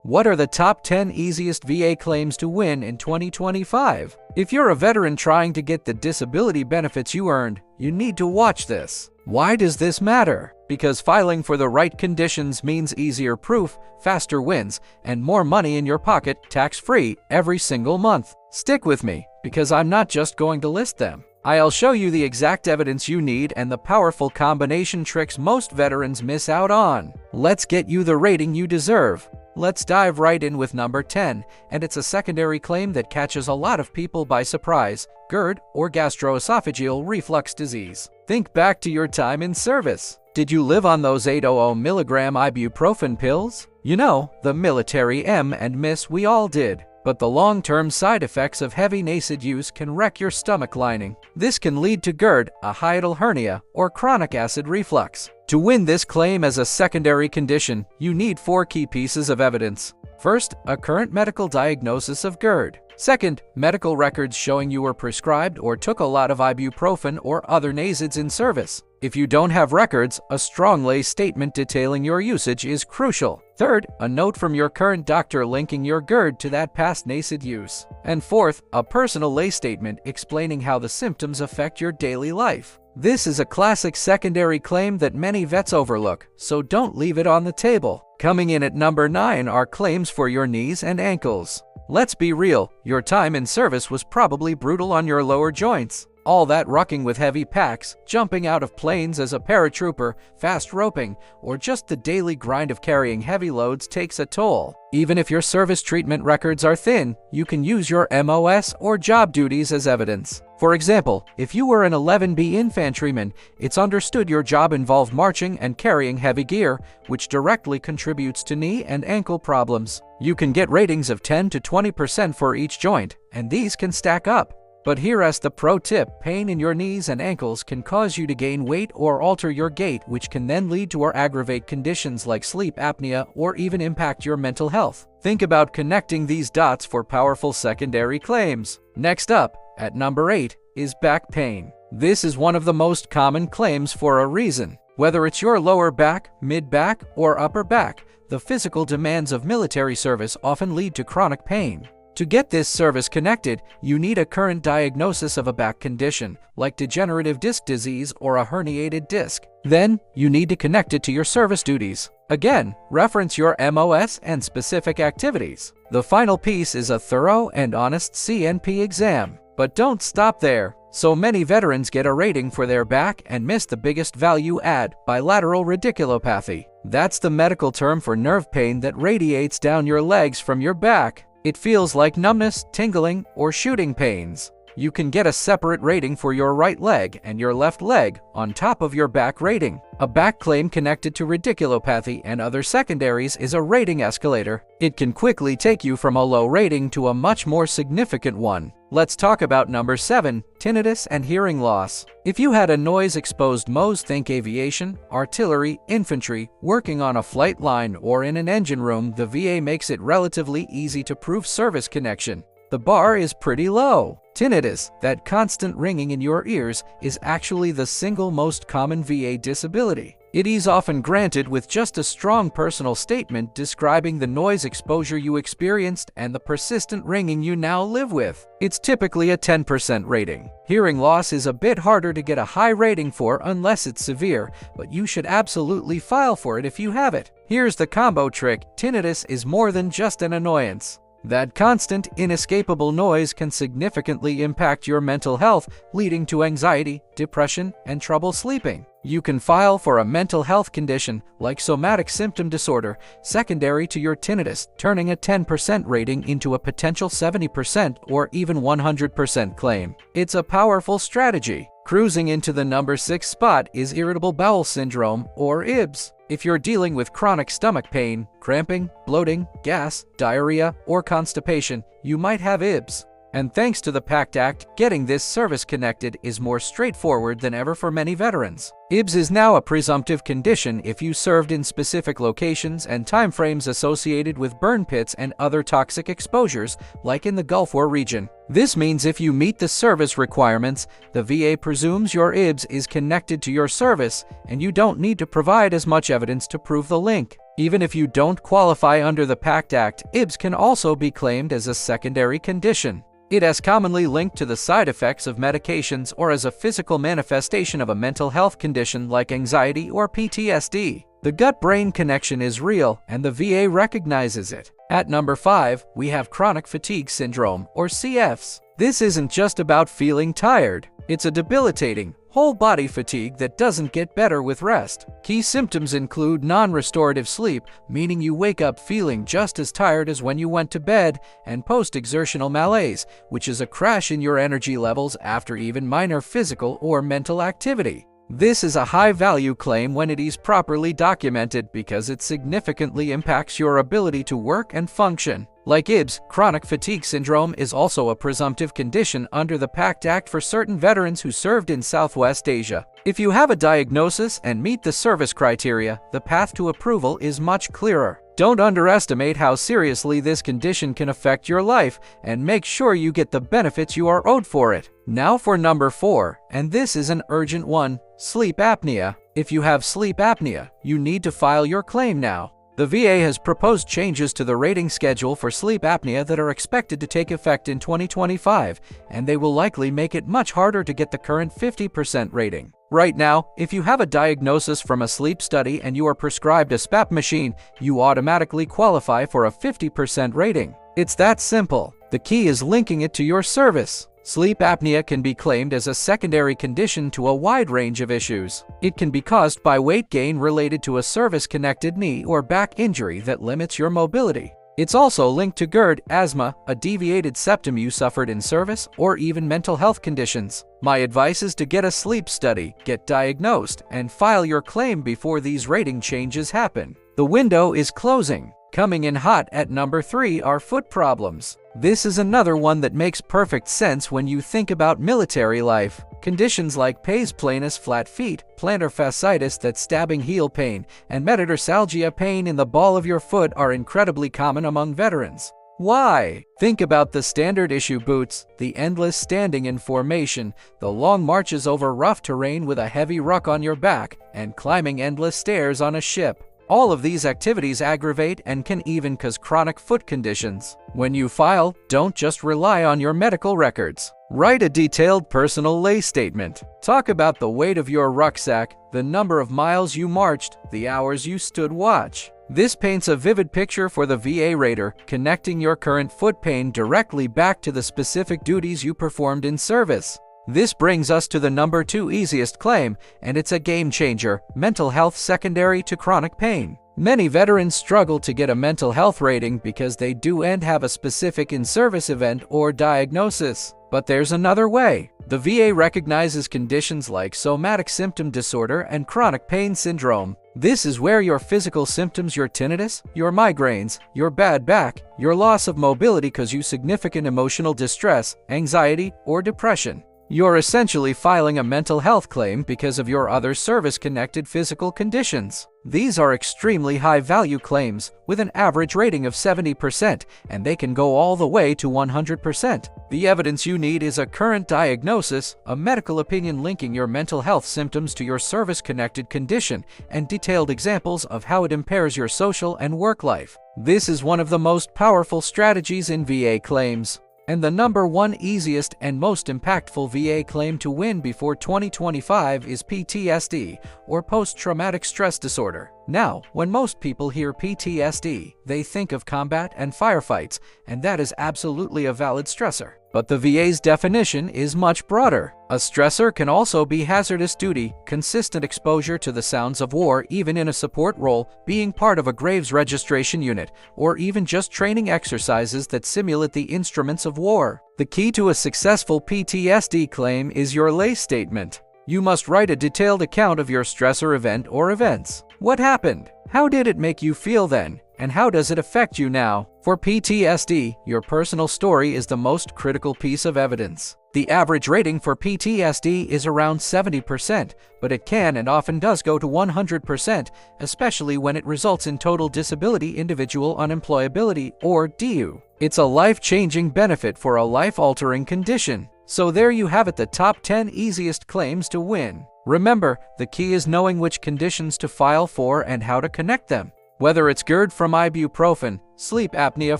What are the top 10 easiest VA claims to win in 2025? If you're a veteran trying to get the disability benefits you earned, you need to watch this. Why does this matter? Because filing for the right conditions means easier proof, faster wins, and more money in your pocket tax-free every single month. Stick with me, because I'm not just going to list them. I'll show you the exact evidence you need and the powerful combination tricks most veterans miss out on. Let's get you the rating you deserve. Let's dive right in with number 10, and it's a secondary claim that catches a lot of people by surprise: GERD, or gastroesophageal reflux disease. Think back to your time in service. Did you live on those 800 milligram ibuprofen pills? You know, the military M and miss we all did. But the long-term side effects of heavy NSAID use can wreck your stomach lining. This can lead to GERD, a hiatal hernia, or chronic acid reflux. To win this claim as a secondary condition, you need 4 key pieces of evidence. First, a current medical diagnosis of GERD. Second, medical records showing you were prescribed or took a lot of ibuprofen or other NSAIDs in service. If you don't have records, a strong lay statement detailing your usage is crucial. Third, a note from your current doctor linking your GERD to that past NSAID use. And fourth, a personal lay statement explaining how the symptoms affect your daily life. This is a classic secondary claim that many vets overlook, so don't leave it on the table. Coming in at number 9 are claims for your knees and ankles. Let's be real, your time in service was probably brutal on your lower joints. All that rucking with heavy packs, jumping out of planes as a paratrooper, fast roping, or just the daily grind of carrying heavy loads takes a toll. Even if your service treatment records are thin, you can use your MOS or job duties as evidence. For example, if you were an 11B infantryman, it's understood your job involved marching and carrying heavy gear, which directly contributes to knee and ankle problems. You can get ratings of 10 to 20% for each joint, and these can stack up. But here's the pro tip: pain in your knees and ankles can cause you to gain weight or alter your gait, which can then lead to or aggravate conditions like sleep apnea or even impact your mental health. Think about connecting these dots for powerful secondary claims. Next up, at number 8, is back pain. This is one of the most common claims for a reason. Whether it's your lower back, mid-back, or upper back, the physical demands of military service often lead to chronic pain. To get this service connected, you need a current diagnosis of a back condition, like degenerative disc disease or a herniated disc. Then, you need to connect it to your service duties. Again, reference your MOS and specific activities. The final piece is a thorough and honest CNP exam. But don't stop there. So many veterans get a rating for their back and miss the biggest value add: bilateral radiculopathy. That's the medical term for nerve pain that radiates down your legs from your back. It feels like numbness, tingling, or shooting pains. You can get a separate rating for your right leg and your left leg on top of your back rating. A back claim connected to radiculopathy and other secondaries is a rating escalator. It can quickly take you from a low rating to a much more significant one. Let's talk about number 7, tinnitus and hearing loss. If you had a noise-exposed MOS, think aviation, artillery, infantry, working on a flight line, or in an engine room, the VA makes it relatively easy to prove service connection. The bar is pretty low. Tinnitus, that constant ringing in your ears, is actually the single most common VA disability. It is often granted with just a strong personal statement describing the noise exposure you experienced and the persistent ringing you now live with. It's typically a 10% rating. Hearing loss is a bit harder to get a high rating for unless it's severe, but you should absolutely file for it if you have it. Here's the combo trick: tinnitus is more than just an annoyance. That constant, inescapable noise can significantly impact your mental health, leading to anxiety, depression, and trouble sleeping. You can file for a mental health condition like somatic symptom disorder secondary to your tinnitus, turning a 10% rating into a potential 70% or even 100% claim. It's a powerful strategy. Cruising into the number 6 spot is irritable bowel syndrome, or IBS. If you're dealing with chronic stomach pain, cramping, bloating, gas, diarrhea, or constipation, you might have IBS. And thanks to the PACT Act, getting this service connected is more straightforward than ever for many veterans. IBS is now a presumptive condition if you served in specific locations and timeframes associated with burn pits and other toxic exposures, like in the Gulf War region. This means if you meet the service requirements, the VA presumes your IBS is connected to your service, and you don't need to provide as much evidence to prove the link. Even if you don't qualify under the PACT Act, IBS can also be claimed as a secondary condition. It is commonly linked to the side effects of medications or as a physical manifestation of a mental health condition like anxiety or PTSD. The gut-brain connection is real, and the VA recognizes it. At number 5, we have chronic fatigue syndrome, or CFS. This isn't just about feeling tired. It's a debilitating, whole-body fatigue that doesn't get better with rest. Key symptoms include non-restorative sleep, meaning you wake up feeling just as tired as when you went to bed, and post-exertional malaise, which is a crash in your energy levels after even minor physical or mental activity. This is a high-value claim when it is properly documented because it significantly impacts your ability to work and function. Like IBS, chronic fatigue syndrome is also a presumptive condition under the PACT Act for certain veterans who served in Southwest Asia. If you have a diagnosis and meet the service criteria, the path to approval is much clearer. Don't underestimate how seriously this condition can affect your life, and make sure you get the benefits you are owed for it. Now for number 4, and this is an urgent one: sleep apnea. If you have sleep apnea, you need to file your claim now. The VA has proposed changes to the rating schedule for sleep apnea that are expected to take effect in 2025, and they will likely make it much harder to get the current 50% rating. Right now, if you have a diagnosis from a sleep study and you are prescribed a SPAP machine, you automatically qualify for a 50% rating. It's that simple. The key is linking it to your service. Sleep apnea can be claimed as a secondary condition to a wide range of issues. It can be caused by weight gain related to a service-connected knee or back injury that limits your mobility. It's also linked to GERD, asthma, a deviated septum you suffered in service, or even mental health conditions. My advice is to get a sleep study, get diagnosed, and file your claim before these rating changes happen. The window is closing. Coming in hot at number 3 are foot problems. This is another one that makes perfect sense when you think about military life. Conditions like pes planus flat feet, plantar fasciitis that's stabbing heel pain, and metatarsalgia pain in the ball of your foot are incredibly common among veterans. Why? Think about the standard issue boots, the endless standing in formation, the long marches over rough terrain with a heavy ruck on your back, and climbing endless stairs on a ship. All of these activities aggravate and can even cause chronic foot conditions. When you file, don't just rely on your medical records. Write a detailed personal lay statement. Talk about the weight of your rucksack, the number of miles you marched, the hours you stood watch. This paints a vivid picture for the VA rater, connecting your current foot pain directly back to the specific duties you performed in service. This brings us to the number 2 easiest claim, and it's a game changer: mental health secondary to chronic pain. Many veterans struggle to get a mental health rating because they do and have a specific in-service event or diagnosis. But there's another way. The VA recognizes conditions like somatic symptom disorder and chronic pain syndrome. This is where your physical symptoms, your tinnitus, your migraines, your bad back, your loss of mobility cause you significant emotional distress, anxiety, or depression. You're essentially filing a mental health claim because of your other service-connected physical conditions. These are extremely high-value claims, with an average rating of 70%, and they can go all the way to 100%. The evidence you need is a current diagnosis, a medical opinion linking your mental health symptoms to your service-connected condition, and detailed examples of how it impairs your social and work life. This is one of the most powerful strategies in VA claims. And the number 1 easiest and most impactful VA claim to win before 2025 is PTSD, or post-traumatic stress disorder. Now, when most people hear PTSD, they think of combat and firefights, and that is absolutely a valid stressor. But the VA's definition is much broader. A stressor can also be hazardous duty, consistent exposure to the sounds of war even in a support role, being part of a Graves registration unit, or even just training exercises that simulate the instruments of war. The key to a successful PTSD claim is your lay statement. You must write a detailed account of your stressor event or events. What happened? How did it make you feel then? and how does it affect you now? For PTSD, your personal story is the most critical piece of evidence. The average rating for PTSD is around 70%, but it can and often does go to 100%, especially when it results in total disability, individual unemployability, or DU. It's a life-changing benefit for a life-altering condition. So there you have it, the top 10 easiest claims to win. Remember, the key is knowing which conditions to file for and how to connect them. Whether it's GERD from ibuprofen, sleep apnea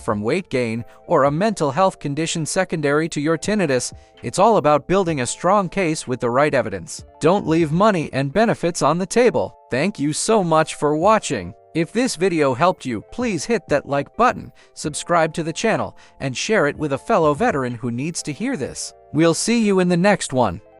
from weight gain, or a mental health condition secondary to your tinnitus, it's all about building a strong case with the right evidence. Don't leave money and benefits on the table. Thank you so much for watching. If this video helped you, please hit that like button, subscribe to the channel, and share it with a fellow veteran who needs to hear this. We'll see you in the next one.